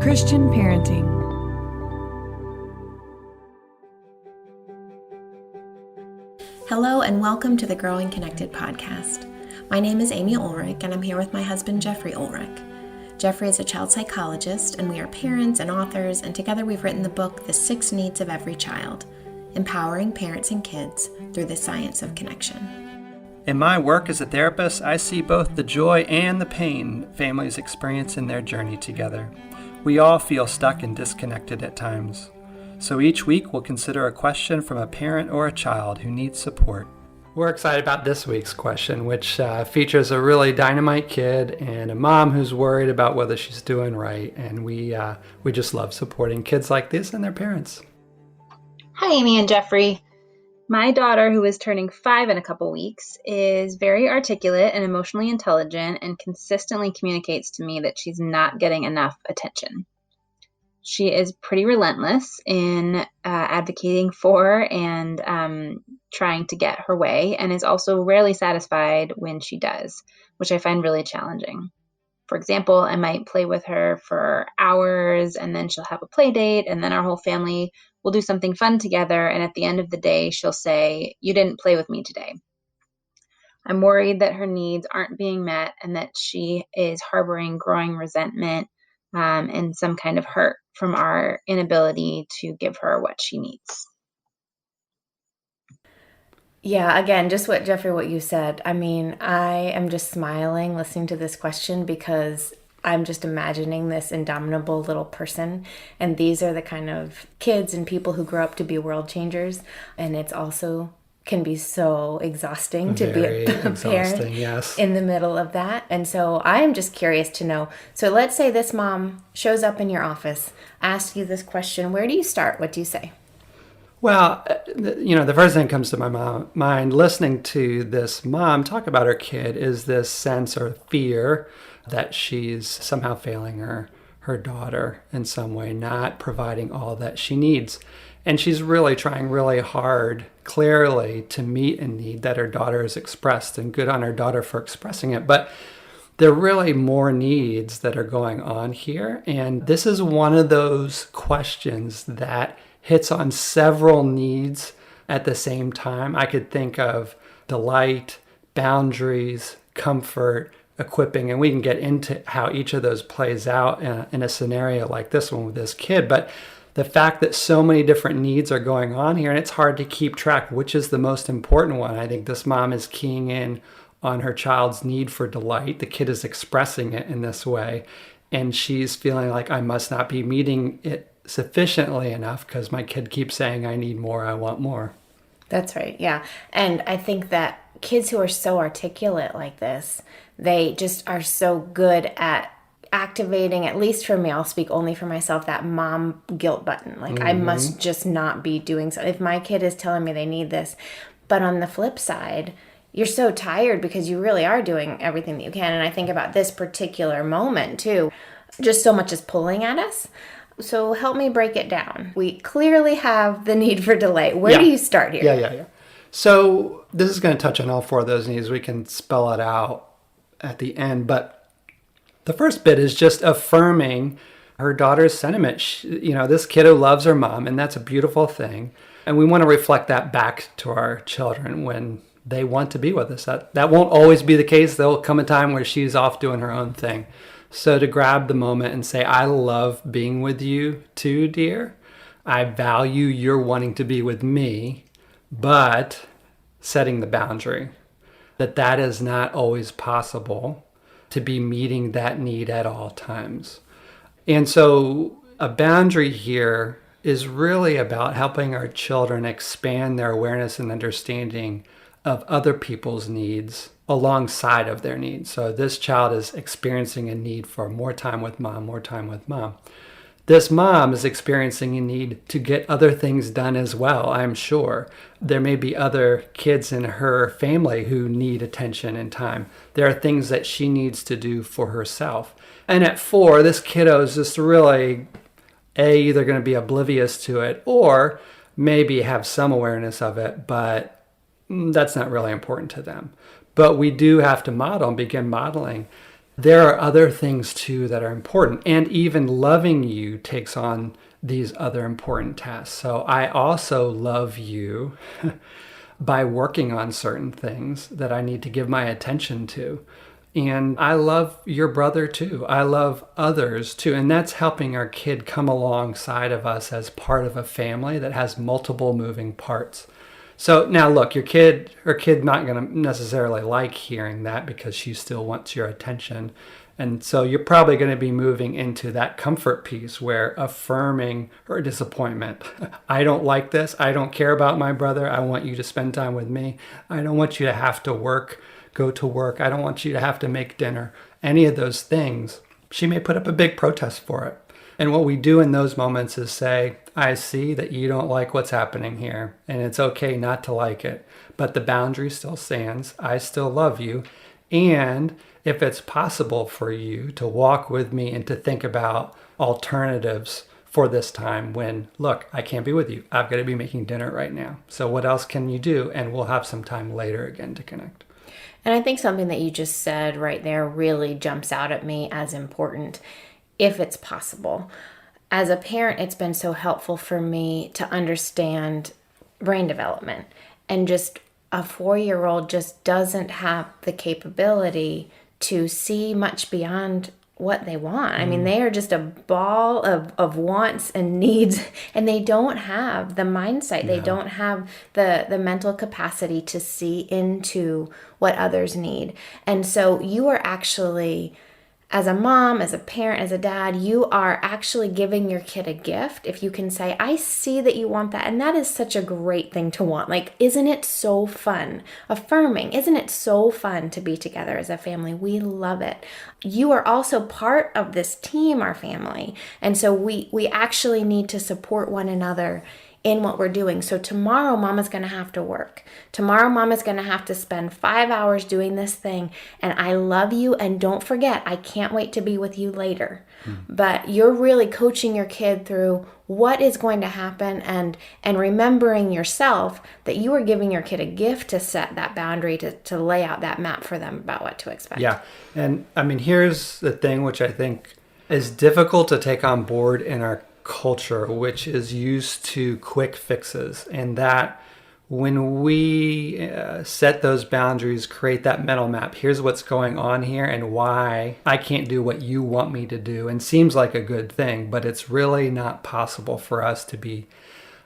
Christian parenting. Hello and welcome to the Growing Connected podcast. My name is Amy Ulrich and I'm here with my husband Jeffrey Ulrich. Jeffrey is a child psychologist and we are parents and authors, and together we've written the book The 6 Needs of Every Child, empowering parents and kids through the science of connection. In my work as a therapist, I see both the joy and the pain families experience in their journey together. We all feel stuck and disconnected at times. So each week we'll consider a question from a parent or a child who needs support. We're excited about this week's question, which features a really dynamite kid and a mom who's worried about whether she's doing right. And we just love supporting kids like this and their parents. Hi, Amy and Jeffrey. My daughter, who is turning 5 in a couple weeks, is very articulate and emotionally intelligent and consistently communicates to me that she's not getting enough attention. She is pretty relentless in advocating for and trying to get her way, and is also rarely satisfied when she does, which I find really challenging. For example, I might play with her for hours and then she'll have a play date and then our whole family will do something fun together, and at the end of the day she'll say, "You didn't play with me today." I'm worried that her needs aren't being met and that she is harboring growing resentment and some kind of hurt from our inability to give her what she needs. Yeah, again, just what you said. I mean, I am just smiling listening to this question because I'm just imagining this indomitable little person. And these are the kind of kids and people who grow up to be world changers. And it's also can be so exhausting to be a parent yes. in the middle of that. And so I'm just curious to know. So let's say this mom shows up in your office, asks you this question. Where do you start? What do you say? Well, the first thing that comes to my mind listening to this mom talk about her kid is this sense or fear that she's somehow failing her daughter in some way, not providing all that she needs. And she's really trying really hard, clearly, to meet a need that her daughter has expressed, and good on her daughter for expressing it. But there are really more needs that are going on here. And this is one of those questions that hits on several needs at the same time. I could think of delight, boundaries, comfort, equipping, and we can get into how each of those plays out in a scenario like this one with this kid. But the fact that so many different needs are going on here, and it's hard to keep track which is the most important one. I think this mom is keying in on her child's need for delight. The kid is expressing it in this way, and she's feeling like, I must not be meeting it sufficiently enough because my kid keeps saying, I need more, I want more. That's right, yeah. And I think that kids who are so articulate like this, they just are so good at activating, at least for me, I'll speak only for myself, that mom guilt button. Like, I must just not be doing so. If my kid is telling me they need this. But on the flip side, you're so tired because you really are doing everything that you can. And I think about this particular moment too. Just so much is pulling at us. So help me break it down. We clearly have the need for delay. Where do you start here? Yeah. So this is going to touch on all 4 of those needs. We can spell it out at the end. But the first bit is just affirming her daughter's sentiment. This kiddo loves her mom, and that's a beautiful thing. And we want to reflect that back to our children when they want to be with us. That won't always be the case. There'll come a time where she's off doing her own thing. So to grab the moment and say, I love being with you too, dear. I value your wanting to be with me, but setting the boundary that is not always possible to be meeting that need at all times. And so a boundary here is really about helping our children expand their awareness and understanding of other people's needs alongside of their needs. So this child is experiencing a need for more time with mom. This mom is experiencing a need to get other things done as well, I'm sure. There may be other kids in her family who need attention and time. There are things that she needs to do for herself. And at 4, this kiddo is just really, either going to be oblivious to it or maybe have some awareness of it, but that's not really important to them. But we do have to model and begin modeling there are other things too that are important. And even loving you takes on these other important tasks. So I also love you by working on certain things that I need to give my attention to. And I love your brother too. I love others too. And that's helping our kid come alongside of us as part of a family that has multiple moving parts. So now look, her kid not going to necessarily like hearing that because she still wants your attention. And so you're probably going to be moving into that comfort piece where affirming her disappointment. I don't like this. I don't care about my brother. I want you to spend time with me. I don't want you to have to go to work. I don't want you to have to make dinner. Any of those things. She may put up a big protest for it. And what we do in those moments is say, I see that you don't like what's happening here, and it's okay not to like it, but the boundary still stands. I still love you. And if it's possible for you to walk with me and to think about alternatives for this time when, look, I can't be with you. I've got to be making dinner right now. So what else can you do? And we'll have some time later again to connect. And I think something that you just said right there really jumps out at me as important, if it's possible. As a parent, it's been so helpful for me to understand brain development. And just a 4-year-old just doesn't have the capability to see much beyond what they want. I mean, they are just a ball of wants and needs, and they don't have the mindset. They don't have the mental capacity to see into what others need. And so you are actually, as a mom, as a parent, as a dad, you are actually giving your kid a gift if you can say, I see that you want that. And that is such a great thing to want. Like, isn't it so fun? Affirming, isn't it so fun to be together as a family? We love it. You are also part of this team, our family. And so we actually need to support one another in what we're doing. So tomorrow, Mama's going to have to work. Tomorrow, Mama's going to have to spend 5 hours doing this thing. And I love you. And don't forget, I can't wait to be with you later. But you're really coaching your kid through what is going to happen and remembering yourself that you are giving your kid a gift to set that boundary, to lay out that map for them about what to expect. Yeah. And I mean, here's the thing, which I think is difficult to take on board in our culture, which is used to quick fixes, and that when we set those boundaries, create that mental map, here's what's going on here and why I can't do what you want me to do, and seems like a good thing, but it's really not possible for us to be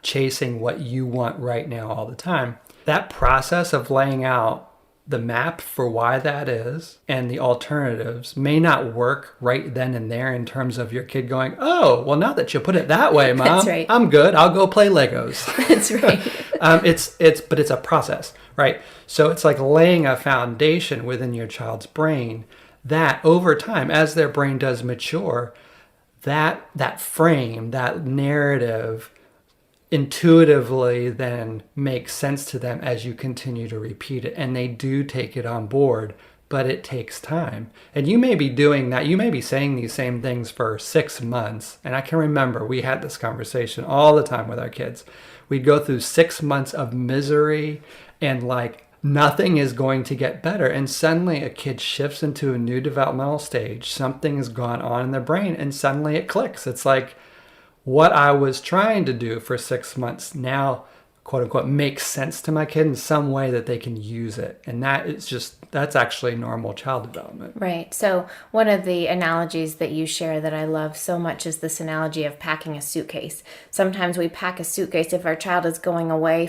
chasing what you want right now all the time. That process of laying out the map for why that is and the alternatives may not work right then and there in terms of your kid going, oh, well, now that you put it that way, Mom, That's right. I'm good. I'll go play Legos. That's right. But it's a process, right? So it's like laying a foundation within your child's brain that over time, as their brain does mature, that frame, that narrative intuitively then makes sense to them as you continue to repeat it, and they do take it on board, but it takes time. And you may be doing that, you may be saying these same things for 6 months, and I can remember we had this conversation all the time with our kids. We'd go through 6 months of misery and like nothing is going to get better, and suddenly a kid shifts into a new developmental stage, something has gone on in their brain, and suddenly it clicks. It's like, what I was trying to do for 6 months now, quote unquote, makes sense to my kid in some way that they can use it. And that's actually normal child development. Right. So one of the analogies that you share that I love so much is this analogy of packing a suitcase. Sometimes we pack a suitcase if our child is going away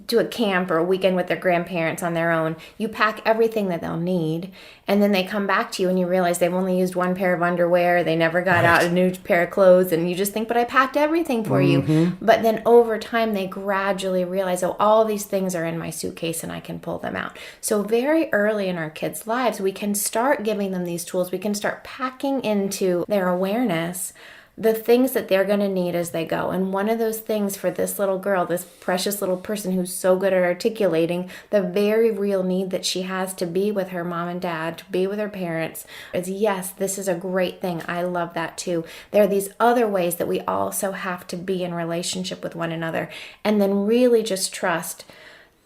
to a camp or a weekend with their grandparents on their own. You pack everything that they'll need, and then they come back to you and you realize they've only used one pair of underwear, they never got out a new pair of clothes, and you just think, but I packed everything for you. But then over time they gradually realize, oh, all these things are in my suitcase and I can pull them out. So very early in our kids' lives, we can start giving them these tools. We can start packing into their awareness the things that they're going to need as they go. And one of those things for this little girl, this precious little person who's so good at articulating the very real need that she has to be with her mom and dad, to be with her parents, is yes, this is a great thing. I love that too. There are these other ways that we also have to be in relationship with one another, and then really just trust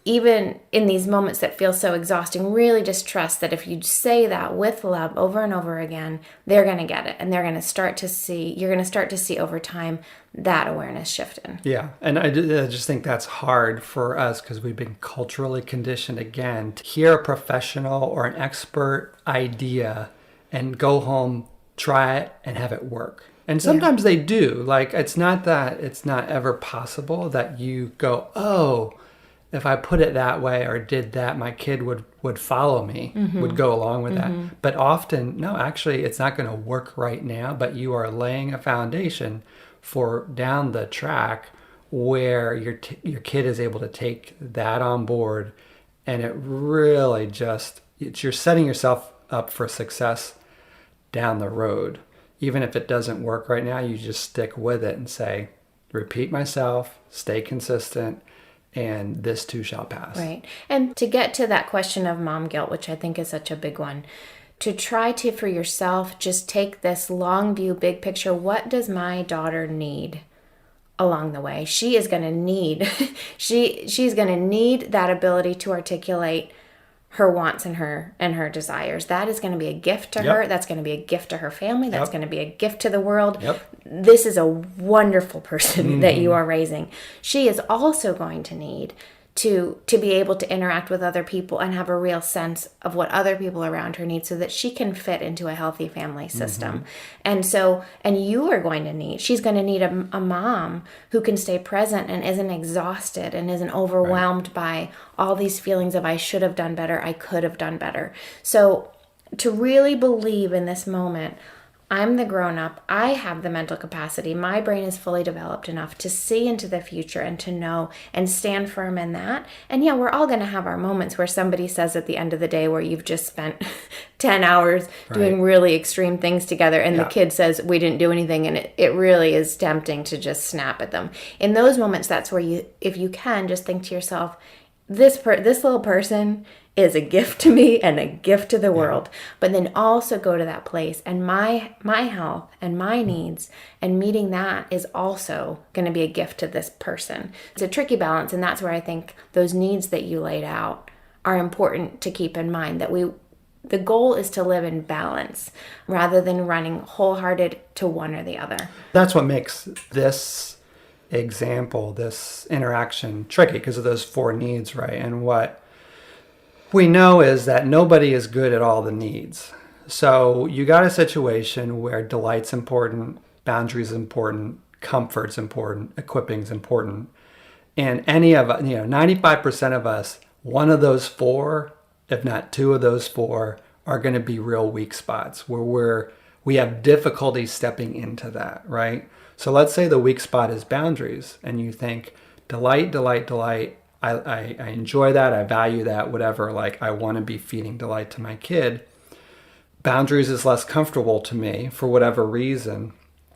even in these moments that feel so exhausting, really just trust that if you say that with love over and over again, they're going to get it. And they're going to start to see, you're going to start to see over time that awareness shifting. Yeah. And I just think that's hard for us because we've been culturally conditioned, again, to hear a professional or an expert idea and go home, try it, and have it work. And sometimes they do. Like, it's not ever possible that you go, oh, if I put it that way or did that, my kid would follow me, would go along with that. But often, no, actually, it's not going to work right now, but you are laying a foundation for down the track where your kid is able to take that on board. And it really you're setting yourself up for success down the road. Even if it doesn't work right now, you just stick with it and say, repeat myself, stay consistent, and this too shall pass. Right. And to get to that question of mom guilt, which I think is such a big one, to try to, for yourself, just take this long view, big picture. What does my daughter need along the way? She is going to need, she's going to need that ability to articulate her wants and her desires. That is going to be a gift to her. That's going to be a gift to her family. That's going to be a gift to the world. This is a wonderful person that you are raising. She is also going to need to be able to interact with other people and have a real sense of what other people around her need so that she can fit into a healthy family system. And you are going to need, she's going to need a mom who can stay present and isn't exhausted and isn't overwhelmed by all these feelings of I should have done better, I could have done better. So to really believe in this moment, I'm the grown-up. I have the mental capacity. My brain is fully developed enough to see into the future and to know and stand firm in that. And yeah, we're all going to have our moments where somebody says at the end of the day where you've just spent 10 hours doing really extreme things together and the kid says, we didn't do anything, and it really is tempting to just snap at them. In those moments, that's where you, if you can, just think to yourself, this little person is a gift to me and a gift to the world. But then also go to that place, and my health and my needs and meeting that is also going to be a gift to this person. It's a tricky balance, and that's where I think those needs that you laid out are important to keep in mind, that the goal is to live in balance rather than running wholehearted to one or the other. That's what makes this example, this interaction tricky, because of those 4 needs, right? And what we know is that nobody is good at all the needs. So you got a situation where delight's important, boundaries important, comfort's important, equipping's important. And any of us, 95% of us, one of those 4, if not 2 of those 4, are going to be real weak spots where we have difficulty stepping into that, right? So let's say the weak spot is boundaries, and you think delight, delight, delight. I enjoy that. I value that, whatever. Like, I want to be feeding delight to my kid. Boundaries is less comfortable to me for whatever reason.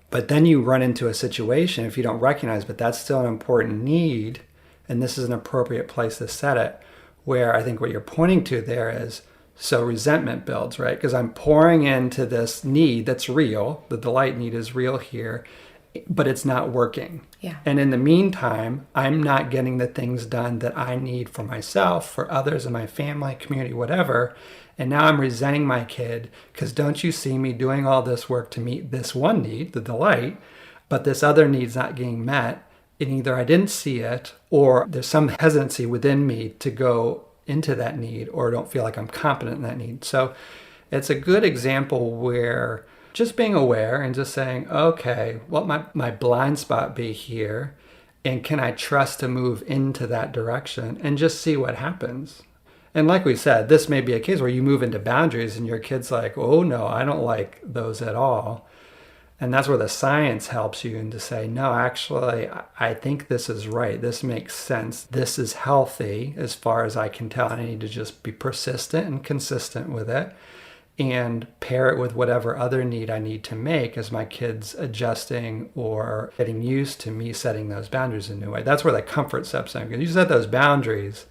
But then you run into a situation, if you don't recognize, but that's still an important need, and this is an appropriate place to set it, where I think what you're pointing to there is, so resentment builds, right? Because I'm pouring into this need that's real. The delight need is real here, but it's not working. Yeah. And in the meantime, I'm not getting the things done that I need for myself, for others in my family, community, whatever. And now I'm resenting my kid because don't you see me doing all this work to meet this one need, the delight, but this other need's not getting met. And either I didn't see it, or there's some hesitancy within me to go into that need, or don't feel like I'm competent in that need. So it's a good example where just being aware and just saying, okay, what might my blind spot be here? And can I trust to move into that direction and just see what happens? And like we said, this may be a case where you move into boundaries and your kid's like, oh no, I don't like those at all. And that's where the science helps you, and to say, no, actually, I think this is right. This makes sense. This is healthy as far as I can tell. And I need to just be persistent and consistent with it, and pair it with whatever other need I need to make as my kid's adjusting or getting used to me setting those boundaries in a new way. That's where the comfort steps in. Because you set those boundaries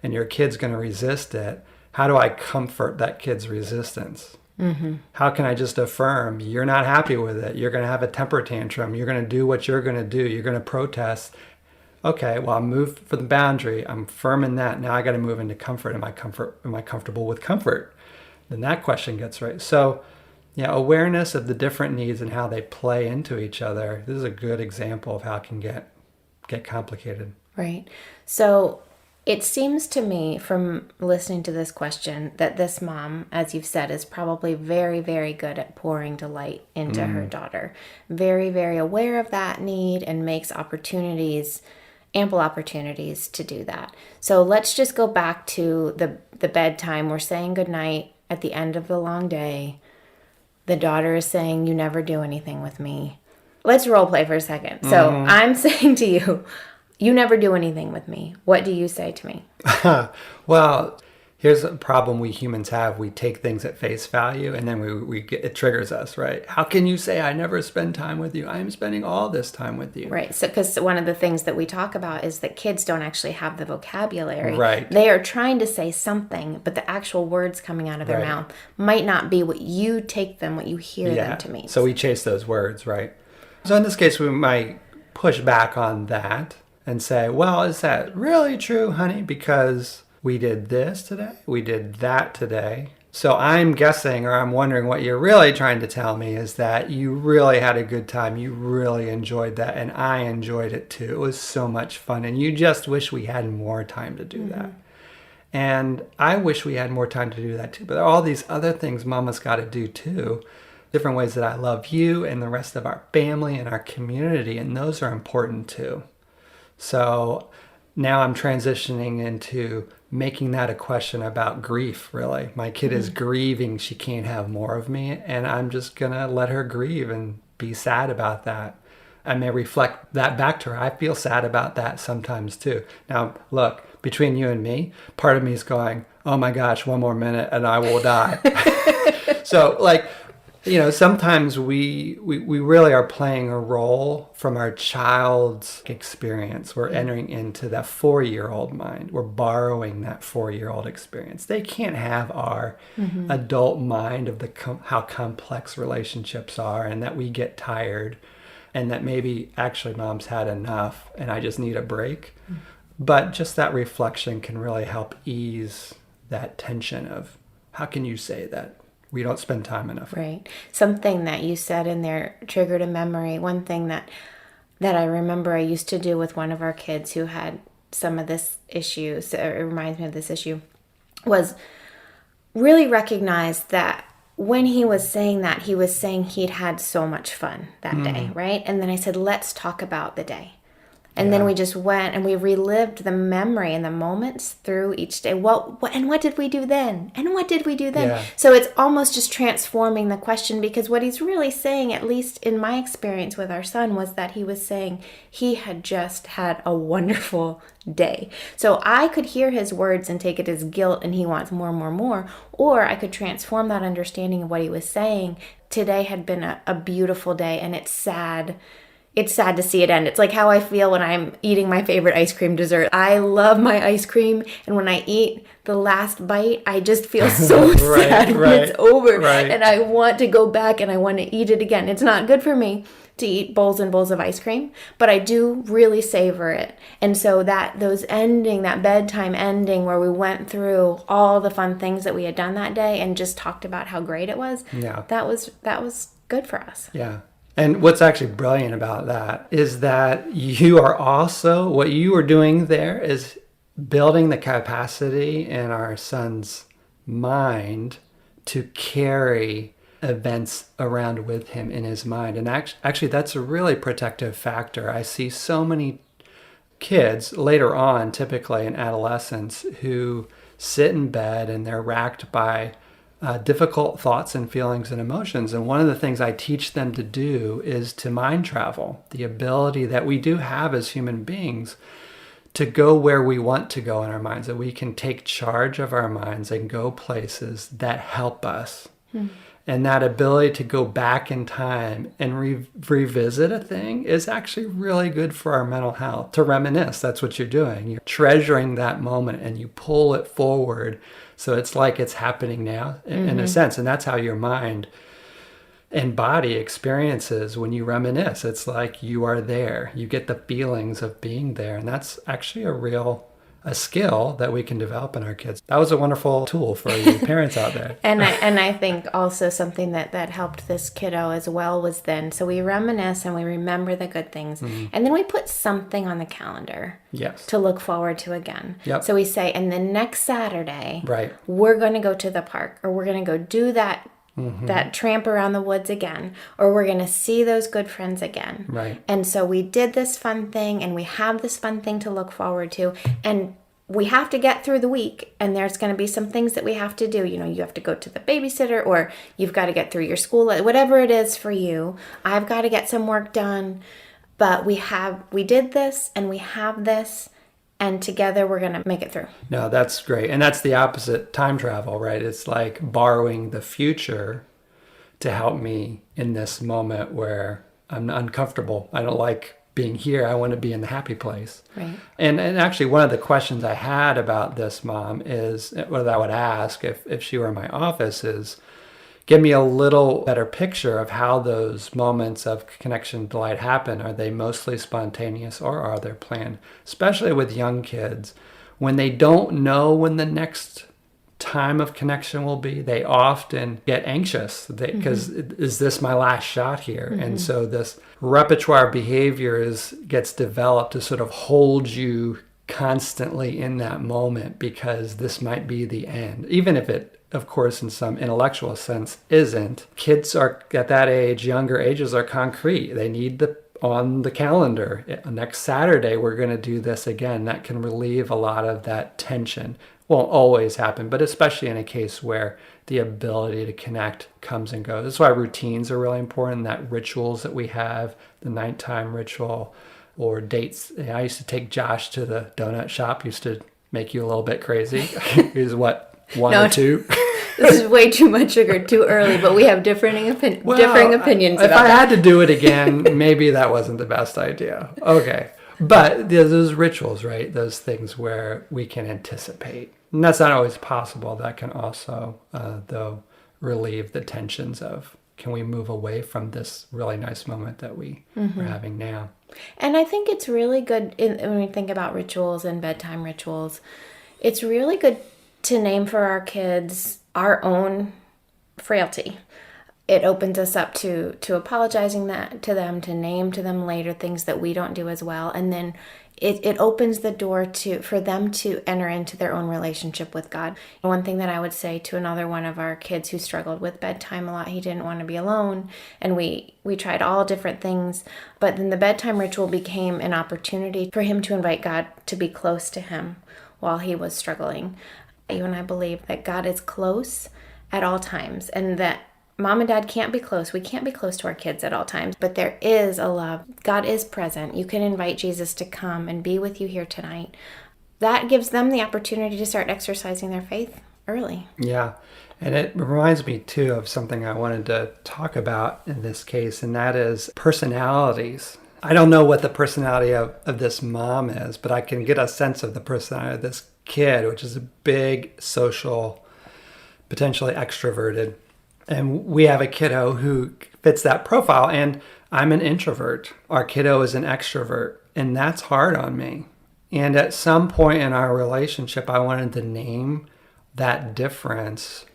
and your kid's going to resist it. How do I comfort that kid's resistance? How can I just affirm, you're not happy with it. You're going to have a temper tantrum. You're going to do what you're going to do. You're going to protest. Okay, well, I moved for the boundary. I'm firm in that. Now I got to move into comfort. Am I comfortable with comfort? Then that question gets right. So, yeah, awareness of the different needs and how they play into each other. This is a good example of how it can get complicated. Right. So it seems to me from listening to this question that this mom, as you've said, is probably very, very good at pouring delight into her daughter. Very, very aware of that need and makes ample opportunities to do that. So let's just go back to the bedtime. We're saying goodnight at the end of the long day. The daughter is saying, "You never do anything with me." Let's role play for a second. So I'm saying to you, "You never do anything with me." What do you say to me? Well, here's a problem we humans have. We take things at face value, and then it triggers us, right? How can you say I never spend time with you? I am spending all this time with you. Right. So, because one of the things that we talk about is that kids don't actually have the vocabulary. Right. They are trying to say something, but the actual words coming out of their mouth might not be what you hear them to mean. So we chase those words, right? So in this case, we might push back on that and say, well, is that really true, honey? Because we did this today, we did that today. So I'm guessing, or I'm wondering, what you're really trying to tell me is that you really had a good time. You really enjoyed that, and I enjoyed it too. It was so much fun, and you just wish we had more time to do that. And I wish we had more time to do that too. But there are all these other things Mama's got to do too. Different ways that I love you and the rest of our family and our community, and those are important too. So now I'm transitioning into making that a question about grief, really. My kid is grieving. She can't have more of me, and I'm just going to let her grieve and be sad about that. I may reflect that back to her. I feel sad about that sometimes too. Now, look, between you and me, part of me is going, oh my gosh, one more minute and I will die. So sometimes we really are playing a role from our child's experience. We're entering into that 4-year-old mind. We're borrowing that 4-year-old experience. They can't have our adult mind of how complex relationships are, and that we get tired, and that maybe actually Mom's had enough and I just need a break. But just that reflection can really help ease that tension of, how can you say that we don't spend time enough? Right. Something that you said in there triggered a memory. One thing that I remember I used to do with one of our kids who had some of this issue, so it reminds me of this issue, was really recognize that when he was saying that, he was saying he'd had so much fun that day, right? And then I said, let's talk about the day. And then we just went and we relived the memory and the moments through each day. And what did we do then? And what did we do then? Yeah. So it's almost just transforming the question, because what he's really saying, at least in my experience with our son, was that he was saying he had just had a wonderful day. So I could hear his words and take it as guilt and he wants more, more, more. Or I could transform that understanding of what he was saying. Today had been a beautiful day, and it's sad. It's sad to see it end. It's like how I feel when I'm eating my favorite ice cream dessert. I love my ice cream, and when I eat the last bite, I just feel so sad when it's over. Right. And I want to go back and I want to eat it again. It's not good for me to eat bowls and bowls of ice cream, but I do really savor it. And so that bedtime ending where we went through all the fun things that we had done that day and just talked about how great it was, that was good for us. Yeah. And what's actually brilliant about that is that you are also, what you are doing there is building the capacity in our son's mind to carry events around with him in his mind. And actually, that's a really protective factor. I see so many kids later on, typically in adolescence, who sit in bed and they're racked by difficult thoughts and feelings and emotions. And one of the things I teach them to do is to mind travel, the ability that we do have as human beings to go where we want to go in our minds, that we can take charge of our minds and go places that help us. And that ability to go back in time and revisit a thing is actually really good for our mental health. To reminisce, that's what you're doing. You're treasuring that moment and you pull it forward. So it's like it's happening now in a sense. And that's how your mind embody experiences when you reminisce. It's like you are there. You get the feelings of being there. And that's actually a skill that we can develop in our kids. That was a wonderful tool for you parents out there. And I think also something that helped this kiddo as well was then, so we reminisce and we remember the good things. And then we put something on the calendar to look forward to again. So we say, and then next Saturday, we're going to go to the park, or we're going to go do that tramp around the woods again, or we're going to see those good friends again. And so we did this fun thing, and we have this fun thing to look forward to, and we have to get through the week, and there's going to be some things that we have to do. You know, you have to go to the babysitter, or you've got to get through your school, whatever it is for you. I've got to get some work done, but we did this, and we have this, and together we're going to make it through. No, that's great. And that's the opposite time travel, right? It's like borrowing the future to help me in this moment where I'm uncomfortable. I don't like being here. I want to be in the happy place. And actually, one of the questions I had about this mom is, what I would ask if she were in my office, is give me a little better picture of how those moments of connection and delight happen. Are they mostly spontaneous, or are they planned? Especially with young kids, when they don't know when the next time of connection will be, they often get anxious because is this my last shot here? And so this repertoire behavior gets developed to sort of hold you constantly in that moment, because this might be the end, even if it, of course, in some intellectual sense isn't. Kids are at that age, younger ages, are concrete. They need on the calendar, next Saturday we're going to do this again. That can relieve a lot of that tension. Won't always happen, but especially in a case where the ability to connect comes and goes. That's why routines are really important, that rituals that we have, the nighttime ritual, or dates. I used to take Josh to the donut shop, used to make you a little bit crazy. He was what, one or two? This is way too much sugar, too early, but we have differing opinions if I had to do it again, maybe that wasn't the best idea. Okay. But there's those rituals, right? Those things where we can anticipate. And that's not always possible. That can also, though, relieve the tensions of, can we move away from this really nice moment that we're having now? And I think it's really good when we think about rituals and bedtime rituals, it's really good to name for our kids our own frailty. It opens us up to apologizing to them, to name to them later things that we don't do as well. And then it opens the door for them to enter into their own relationship with God. One thing that I would say to another one of our kids who struggled with bedtime a lot, he didn't want to be alone. And we tried all different things. But then the bedtime ritual became an opportunity for him to invite God to be close to him while he was struggling. You and I believe that God is close at all times, and that Mom and Dad can't be close. We can't be close to our kids at all times, but there is a love. God is present. You can invite Jesus to come and be with you here tonight. That gives them the opportunity to start exercising their faith early. Yeah. And it reminds me, too, of something I wanted to talk about in this case, and that is personalities. I don't know what the personality of this mom is, but I can get a sense of the personality of this kid, which is a big social, potentially extroverted. And we have a kiddo who fits that profile, and I'm an introvert. Our kiddo is an extrovert, and that's hard on me. And at some point in our relationship, I wanted to name that difference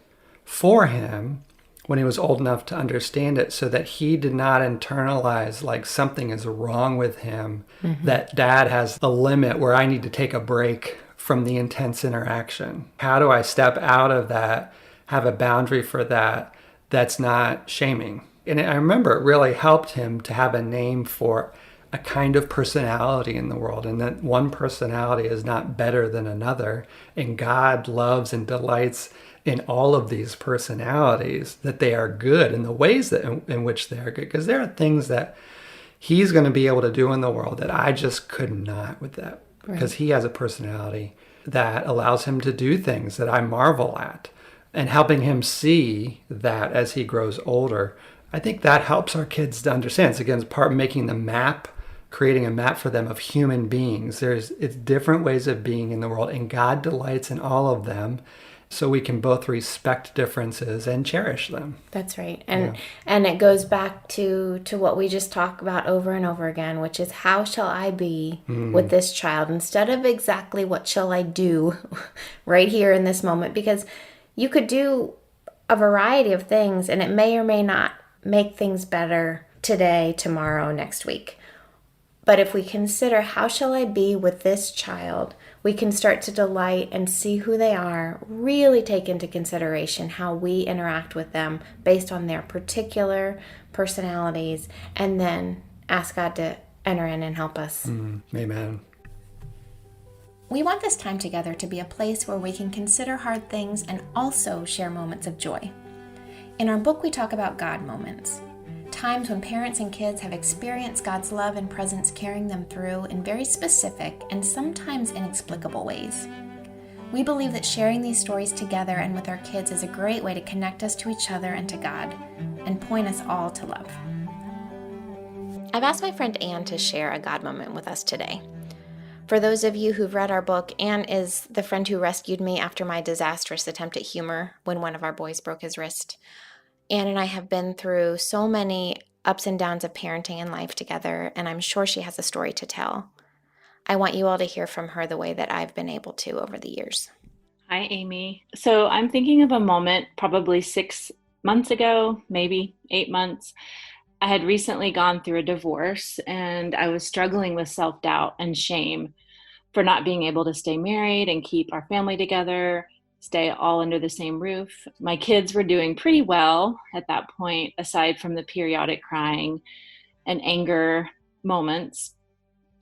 for him when he was old enough to understand it, so that he did not internalize like something is wrong with him, that Dad has a limit where I need to take a break from the intense interaction. How do I step out of that, have a boundary for that that's not shaming? And I remember it really helped him to have a name for a kind of personality in the world, and that one personality is not better than another. And God loves and delights in all of these personalities, that they are good in the ways that in which they are good. Because there are things that he's going to be able to do in the world that I just could not with that. Because he has a personality that allows him to do things that I marvel at. And helping him see that as he grows older, I think that helps our kids to understand. It's again part of making the map, creating a map for them of human beings. It's different ways of being in the world, and God delights in all of them. so we can both respect differences and cherish them. That's right. And it goes back to what we just talk about over and over again, which is how shall I be with this child instead of exactly what shall I do right here in this moment, because you could do a variety of things and it may or may not make things better today, tomorrow, next week. But if we consider how shall I be with this child, we can start to delight and see who they are, really take into consideration how we interact with them based on their particular personalities, and then ask God to enter in and help us. Amen. We want this time together to be a place where we can consider hard things and also share moments of joy. In our book, we talk about God moments. Times when parents and kids have experienced God's love and presence carrying them through in very specific and sometimes inexplicable ways. We believe that sharing these stories together and with our kids is a great way to connect us to each other and to God, and point us all to love. I've asked my friend Anne to share a God moment with us today. For those of you who've read our book, Anne is the friend who rescued me after my disastrous attempt at humor when one of our boys broke his wrist. Anne and I have been through so many ups and downs of parenting and life together, and I'm sure she has a story to tell. I want you all to hear from her the way that I've been able to over the years. Hi, Amy. So I'm thinking of a moment probably 6 months ago, maybe 8 months. I had recently gone through a divorce and I was struggling with self-doubt and shame for not being able to stay married and keep our family together, stay all under the same roof. My kids were doing pretty well at that point, aside from the periodic crying and anger moments,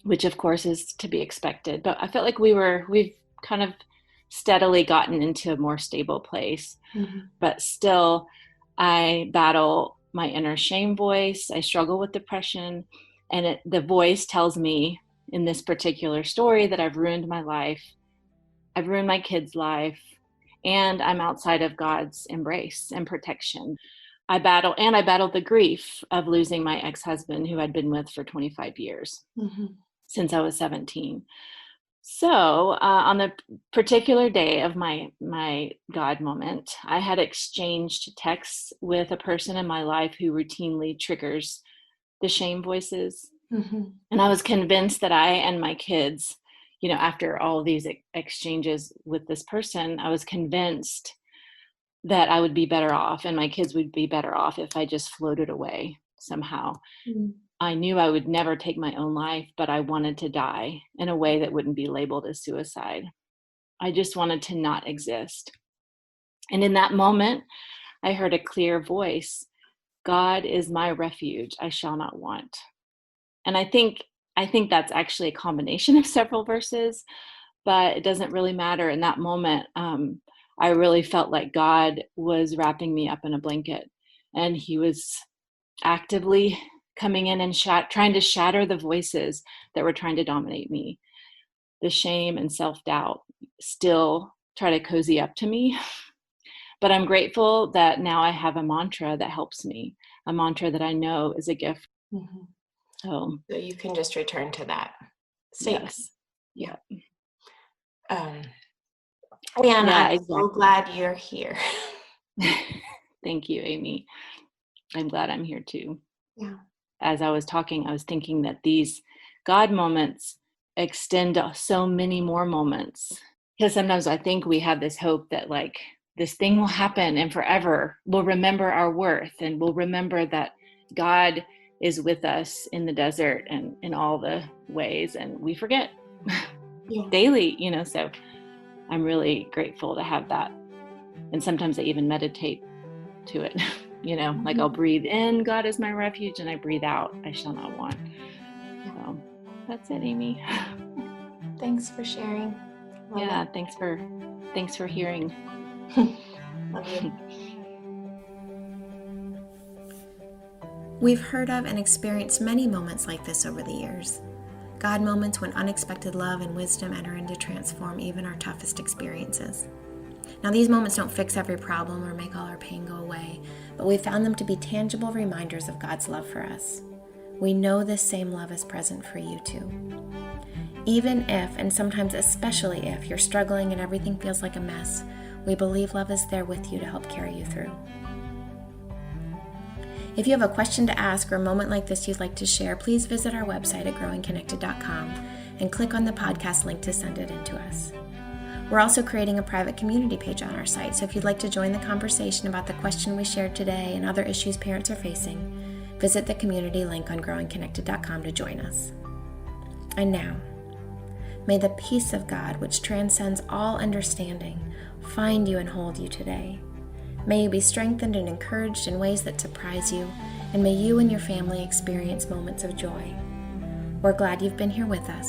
which of course is to be expected. But I felt like we've kind of steadily gotten into a more stable place. But still, I battle my inner shame voice. I struggle with depression, and the voice tells me in this particular story that I've ruined my life, I've ruined my kid's life, and I'm outside of God's embrace and protection. I battled the grief of losing my ex-husband who I'd been with for 25 years since I was 17. So on the particular day of my God moment, I had exchanged texts with a person in my life who routinely triggers the shame voices. And I was convinced that I and my kids, after all these exchanges with this person, I was convinced that I would be better off and my kids would be better off if I just floated away somehow. I knew I would never take my own life, but I wanted to die in a way that wouldn't be labeled as suicide. I just wanted to not exist. And in that moment, I heard a clear voice, God is my refuge, I shall not want. And I think that's actually a combination of several verses, but it doesn't really matter. In that moment, I really felt like God was wrapping me up in a blanket, and he was actively coming in and trying to shatter the voices that were trying to dominate me. The shame and self-doubt still try to cozy up to me. But I'm grateful that now I have a mantra that helps me, a mantra that I know is a gift. So you can just return to that statement. Yes. I'm exactly. so glad you're here. Thank you, Amy. I'm glad I'm here too. Yeah. As I was talking, I was thinking that these God moments extend to so many more moments. Because sometimes I think we have this hope that like this thing will happen and forever we'll remember our worth and we'll remember that God is with us in the desert and in all the ways, and we forget daily, so I'm really grateful to have that. And sometimes I even meditate to it, like I'll breathe in, God is my refuge, and I breathe out, I shall not want. So that's it, Amy. Thanks for sharing. Yeah, thanks for hearing. Love you. We've heard of and experienced many moments like this over the years. God moments when unexpected love and wisdom enter in to transform even our toughest experiences. Now, these moments don't fix every problem or make all our pain go away, but we found them to be tangible reminders of God's love for us. We know this same love is present for you too. Even if, and sometimes especially if, you're struggling and everything feels like a mess, We believe love is there with you to help carry you through. If you have a question to ask or a moment like this you'd like to share, please visit our website at growingconnected.com and click on the podcast link to send it in to us. We're also creating a private community page on our site, so if you'd like to join the conversation about the question we shared today and other issues parents are facing, visit the community link on growingconnected.com to join us. And now, may the peace of God, which transcends all understanding, find you and hold you today. May you be strengthened and encouraged in ways that surprise you, and may you and your family experience moments of joy. We're glad you've been here with us.